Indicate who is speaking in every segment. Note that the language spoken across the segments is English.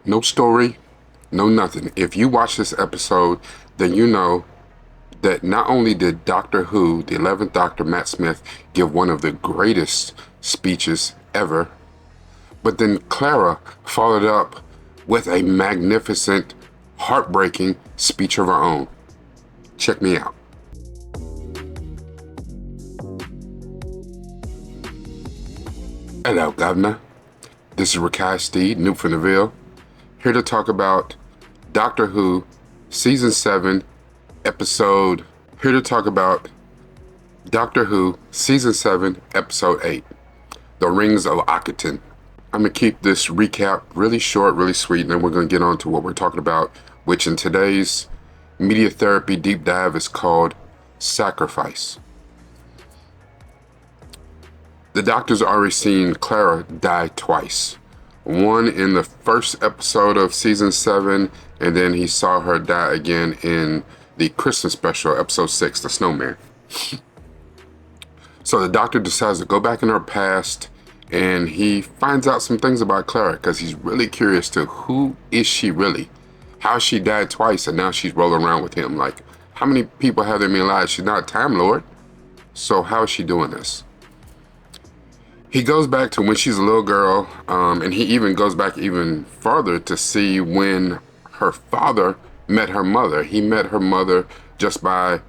Speaker 1: No story, no nothing. If you watch this episode, then you know that not only did Doctor Who, the 11th Doctor, Matt Smith, give one of the greatest speeches ever, but then Clara followed up with a magnificent, heartbreaking speech of her own. Check me out. Hello, Governor. This is Rakai Steed, Newt from the Ville, here to talk about Doctor Who, Season 7, Episode... Here to talk about Doctor Who, Season 7, Episode 8, The Rings of Akhaten. I'm going to keep this recap really short, really sweet, and then we're going to get on to what we're talking about, which in today's media therapy deep dive is called sacrifice. The Doctor's already seen Clara die twice. One in the first episode of Season 7, and then he saw her die again in the Christmas special, Episode 6, The Snowman. So the Doctor decides to go back in her past, and he finds out some things about Clara, because he's really curious to who is she really? How she died twice, and now she's rolling around with him. Like, how many people have there been alive? She's not a Time Lord, so how is she doing this? He goes back to when she's a little girl, and he even goes back even farther to see when her father met her mother. He met her mother just by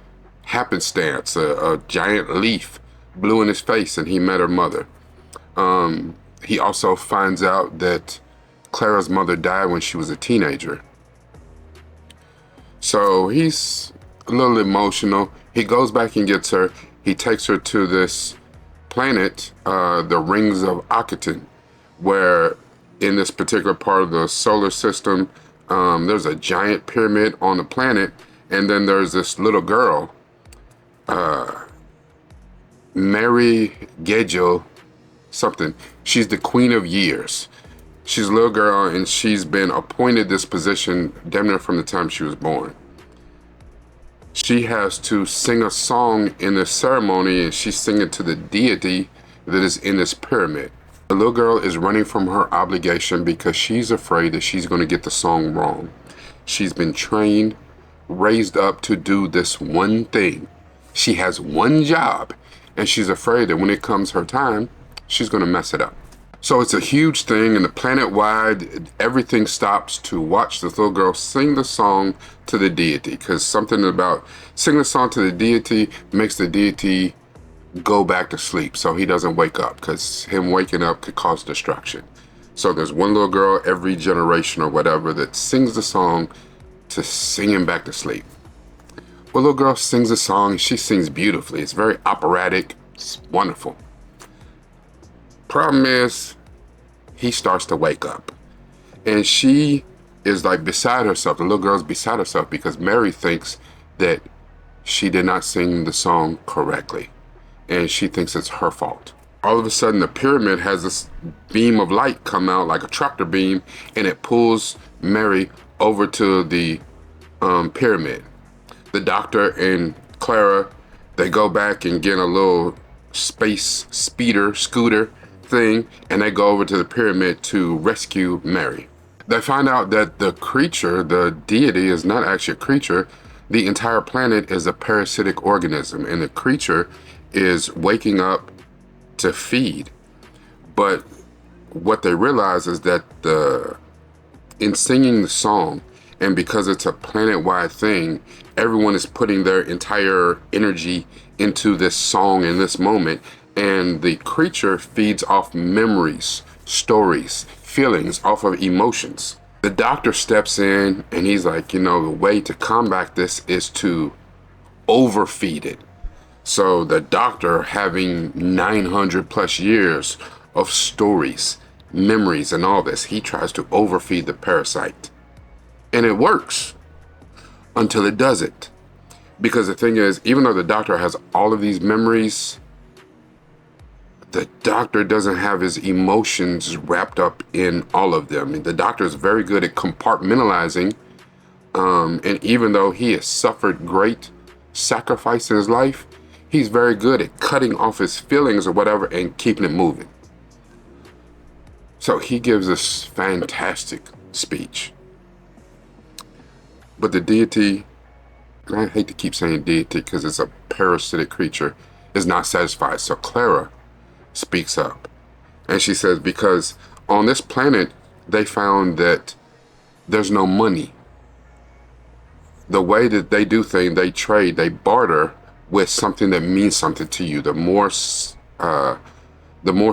Speaker 1: happenstance. A giant leaf blew in his face and he met her mother. He also finds out that Clara's mother died when she was a teenager. So he's a little emotional. He goes back and gets her. He takes her to this planet, the Rings of Akhaten, where in this particular part of the solar system, there's a giant pyramid on the planet, and then there's this little girl, Mary Gejel something. She's the Queen of Years. She's a little girl, and she's been appointed this position damn near from the time she was born. She has to sing a song in this ceremony, and she's singing to the deity that is in this pyramid. The little girl is running from her obligation because she's afraid that she's going to get the song wrong. She's been trained, raised up to do this one thing. She has one job, and she's afraid that when it comes her time, she's going to mess it up. So it's a huge thing, and the planet-wide, everything stops to watch this little girl sing the song to the deity, because something about singing the song to the deity makes the deity go back to sleep so he doesn't wake up, because him waking up could cause destruction. So there's one little girl every generation or whatever that sings the song to sing him back to sleep. Well, little girl sings the song, and she sings beautifully. It's very operatic. It's wonderful. Problem is, he starts to wake up, and she is like beside herself. The little girl's beside herself because Mary thinks that she did not sing the song correctly, and she thinks it's her fault. All of a sudden, the pyramid has this beam of light come out like a tractor beam, and it pulls Mary over to the pyramid. The Doctor and Clara, they go back and get a little space scooter thing, and they go over to the pyramid to rescue Mary. They find out that the creature, the deity, is not actually a creature. The entire planet is a parasitic organism, and the creature is waking up to feed. But what they realize is that in singing the song, and because it's a planet-wide thing, everyone is putting their entire energy into this song in this moment, and the creature feeds off memories, stories, feelings, off of emotions. The Doctor steps in, and he's like, the way to combat this is to overfeed it. So the Doctor, having 900 plus years of stories, memories, and all this, he tries to overfeed the parasite. And it works until it doesn't. Because the thing is, even though the Doctor has all of these memories, the Doctor doesn't have his emotions wrapped up in all of them. And the Doctor is very good at compartmentalizing. And even though he has suffered great sacrifice in his life, he's very good at cutting off his feelings or whatever and keeping it moving. So he gives this fantastic speech. But the deity, and I hate to keep saying deity because it's a parasitic creature, is not satisfied. So Clara speaks up. And she says, because on this planet, they found that there's no money. The way that they do things, they trade, they barter with something that means something to you. The more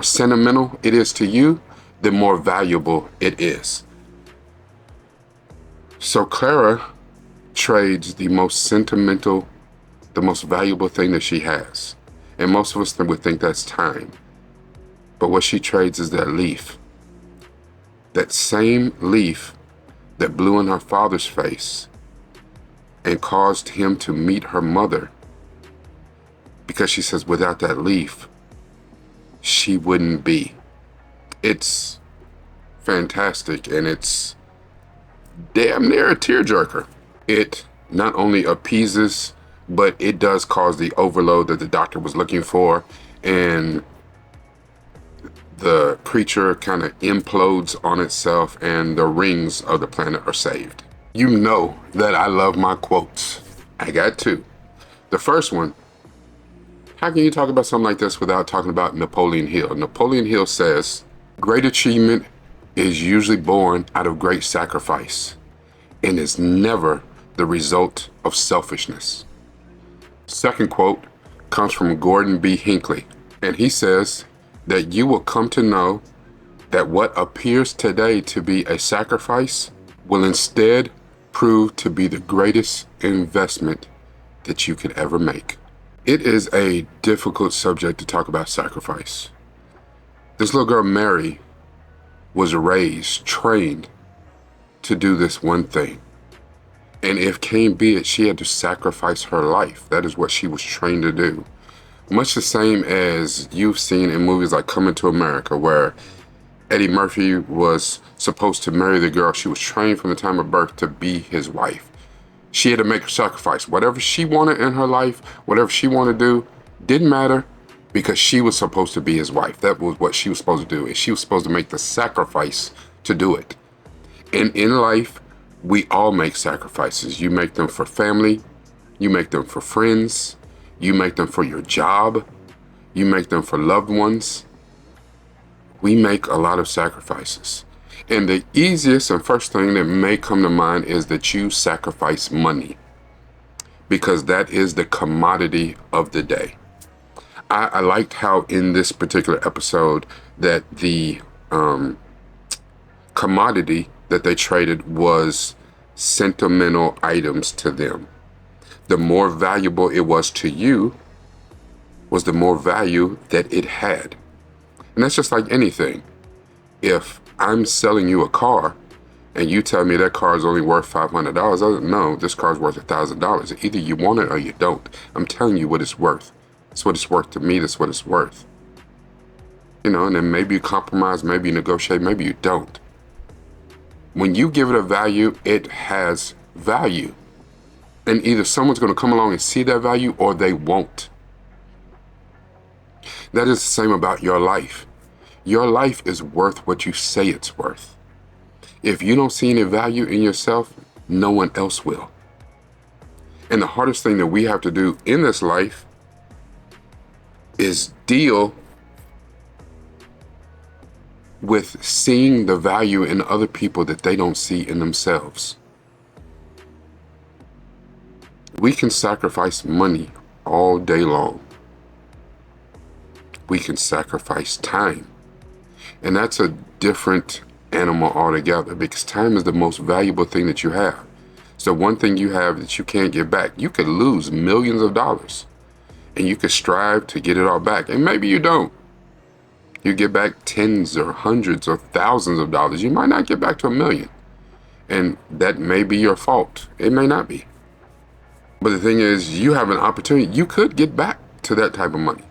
Speaker 1: sentimental it is to you, the more valuable it is. So Clara trades the most sentimental, the most valuable thing that she has. And most of us would think that's time. But what she trades is that leaf. That same leaf that blew in her father's face and caused him to meet her mother. Because she says without that leaf, she wouldn't be. It's fantastic, and it's damn near a tearjerker. It not only appeases, but it does cause the overload that the doctor was looking for, and the creature kind of implodes on itself, and the rings of the planet are saved. You know that I love my quotes. I got two. The first one, how can you talk about something like this without talking about Napoleon Hill? Napoleon Hill says, great achievement is usually born out of great sacrifice and is never the result of selfishness. Second quote comes from Gordon B. Hinckley, and he says that you will come to know that what appears today to be a sacrifice will instead prove to be the greatest investment that you could ever make. It is a difficult subject to talk about sacrifice. This little girl, Mary, was raised, trained to do this one thing. And if came be it, she had to sacrifice her life. That is what she was trained to do. Much the same as you've seen in movies like Coming to America, where Eddie Murphy was supposed to marry the girl. She was trained from the time of birth to be his wife. She had to make a sacrifice. Whatever she wanted in her life, whatever she wanted to do, didn't matter, because she was supposed to be his wife. That was what she was supposed to do. And she was supposed to make the sacrifice to do it. And in life, we all make sacrifices. You make them for family. You make them for friends. You make them for your job. You make them for loved ones. We make a lot of sacrifices. And the easiest and first thing that may come to mind is that you sacrifice money, because that is the commodity of the day. I liked how in this particular episode that the commodity that they traded was sentimental items to them. The more valuable it was to you was the more value that it had. And that's just like anything. If I'm selling you a car and you tell me that car is only worth $500, I don't know, this car's worth $1,000. Either you want it or you don't. I'm telling you what it's worth. It's what it's worth to me. That's what it's worth. You know, and then maybe you compromise, maybe you negotiate, maybe you don't. When you give it a value, it has value. And either someone's going to come along and see that value or they won't. That is the same about your life. Your life is worth what you say it's worth. If you don't see any value in yourself, no one else will. And the hardest thing that we have to do in this life is deal with seeing the value in other people that they don't see in themselves. We can sacrifice money all day long. We can sacrifice time. And that's a different animal altogether, because time is the most valuable thing that you have. So one thing you have that you can't get back. You could lose millions of dollars and you could strive to get it all back. And maybe you don't. You get back tens or hundreds or thousands of dollars. You might not get back to $1 million. And that may be your fault. It may not be. But the thing is, you have an opportunity. You could get back to that type of money.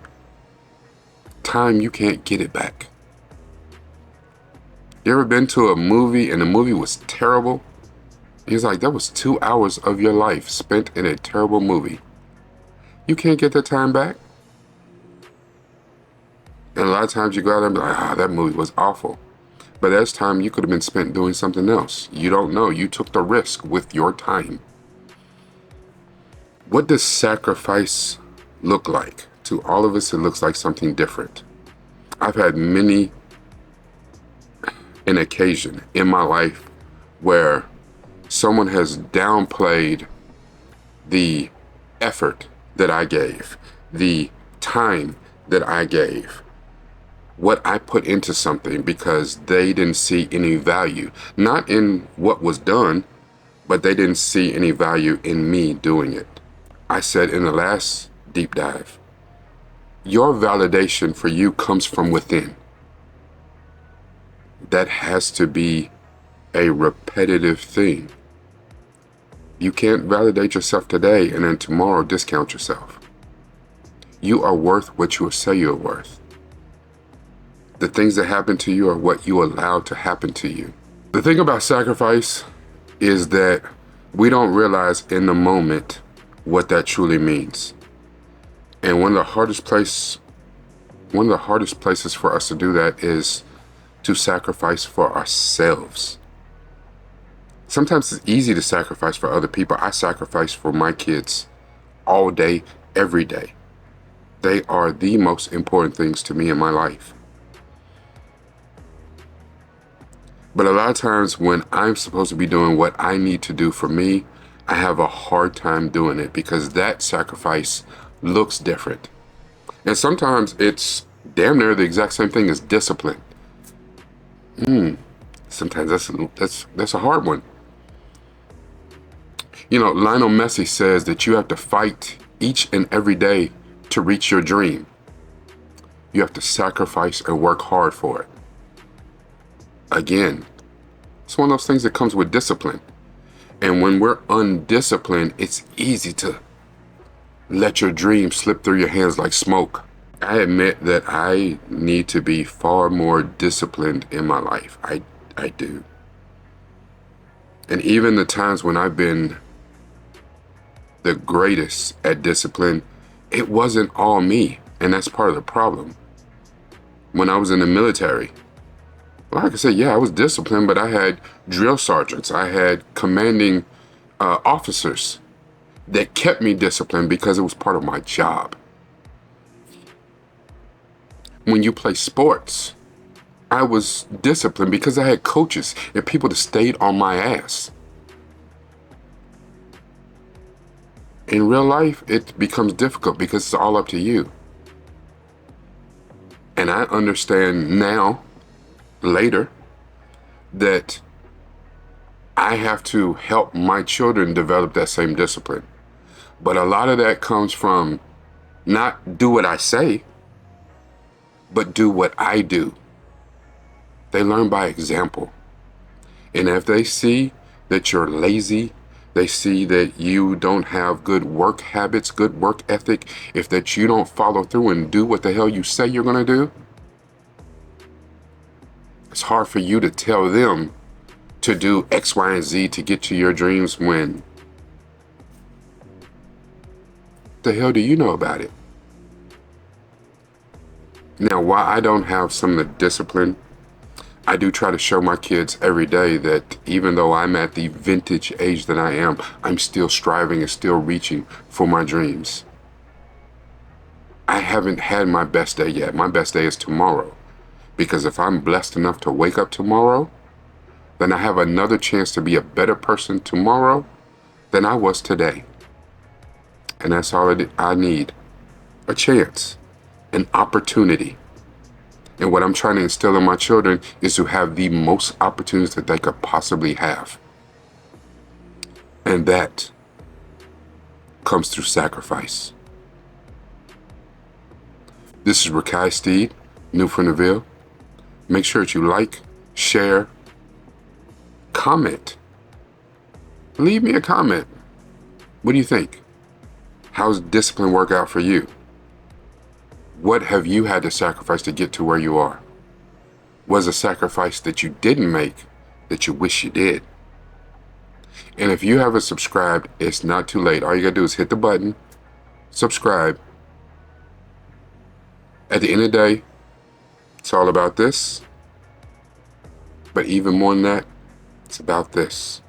Speaker 1: Time, you can't get it back. You ever been to a movie and the movie was terrible? It's like, that was 2 hours of your life spent in a terrible movie. You can't get that time back. And a lot of times you go out and be like, that movie was awful. But that's time you could have been spent doing something else. You don't know. You took the risk with your time. What does sacrifice look like? To all of us, it looks like something different. I've had many an occasion in my life where someone has downplayed the effort that I gave, the time that I gave, what I put into something, because they didn't see any value, not in what was done, but they didn't see any value in me doing it. I said in the last deep dive, your validation for you comes from within. That has to be a repetitive thing. You can't validate yourself today and then tomorrow discount yourself. You are worth what you say you're worth. The things that happen to you are what you allow to happen to you. The thing about sacrifice is that we don't realize in the moment what that truly means. And one of the hardest places for us to do that is to sacrifice for ourselves. Sometimes it's easy to sacrifice for other people. I sacrifice for my kids all day, every day. They are the most important things to me in my life. But a lot of times when I'm supposed to be doing what I need to do for me, I have a hard time doing it because that sacrifice looks different. And sometimes it's damn near the exact same thing as discipline. Sometimes that's a hard one. You know, Lionel Messi says that you have to fight each and every day to reach your dream. You have to sacrifice and work hard for it. Again, it's one of those things that comes with discipline. And when we're undisciplined, it's easy to let your dream slip through your hands like smoke. I admit that I need to be far more disciplined in my life. I do. And even the times when I've been the greatest at discipline, it wasn't all me. And that's part of the problem. When I was in the military, well, like I said, yeah, I was disciplined, but I had drill sergeants. I had commanding officers that kept me disciplined because it was part of my job. When you play sports, I was disciplined because I had coaches and people that stayed on my ass. In real life, it becomes difficult because it's all up to you. And I understand now, later, that I have to help my children develop that same discipline. But a lot of that comes from not do what I say, but do what I do. They learn by example. And if they see that you're lazy, they see that you don't have good work habits, good work ethic, if that you don't follow through and do what the hell you say you're going to do, it's hard for you to tell them to do X, Y, and Z to get to your dreams when the hell do you know about it? Now, while I don't have some of the discipline, I do try to show my kids every day that even though I'm at the vintage age that I am, I'm still striving and still reaching for my dreams. I haven't had my best day yet. My best day is tomorrow. Because if I'm blessed enough to wake up tomorrow, then I have another chance to be a better person tomorrow than I was today. And that's all I need. A chance. An opportunity. And what I'm trying to instill in my children is to have the most opportunities that they could possibly have. And that comes through sacrifice. This is Rakai Steed, new from the Ville. Make sure that you like, share, comment. Leave me a comment. What do you think? How's discipline work out for you? What have you had to sacrifice to get to where you are? Was a sacrifice that you didn't make that you wish you did? And if you haven't subscribed, it's not too late. All you gotta do is hit the button, subscribe. At the end of the day, it's all about this. But even more than that, it's about this.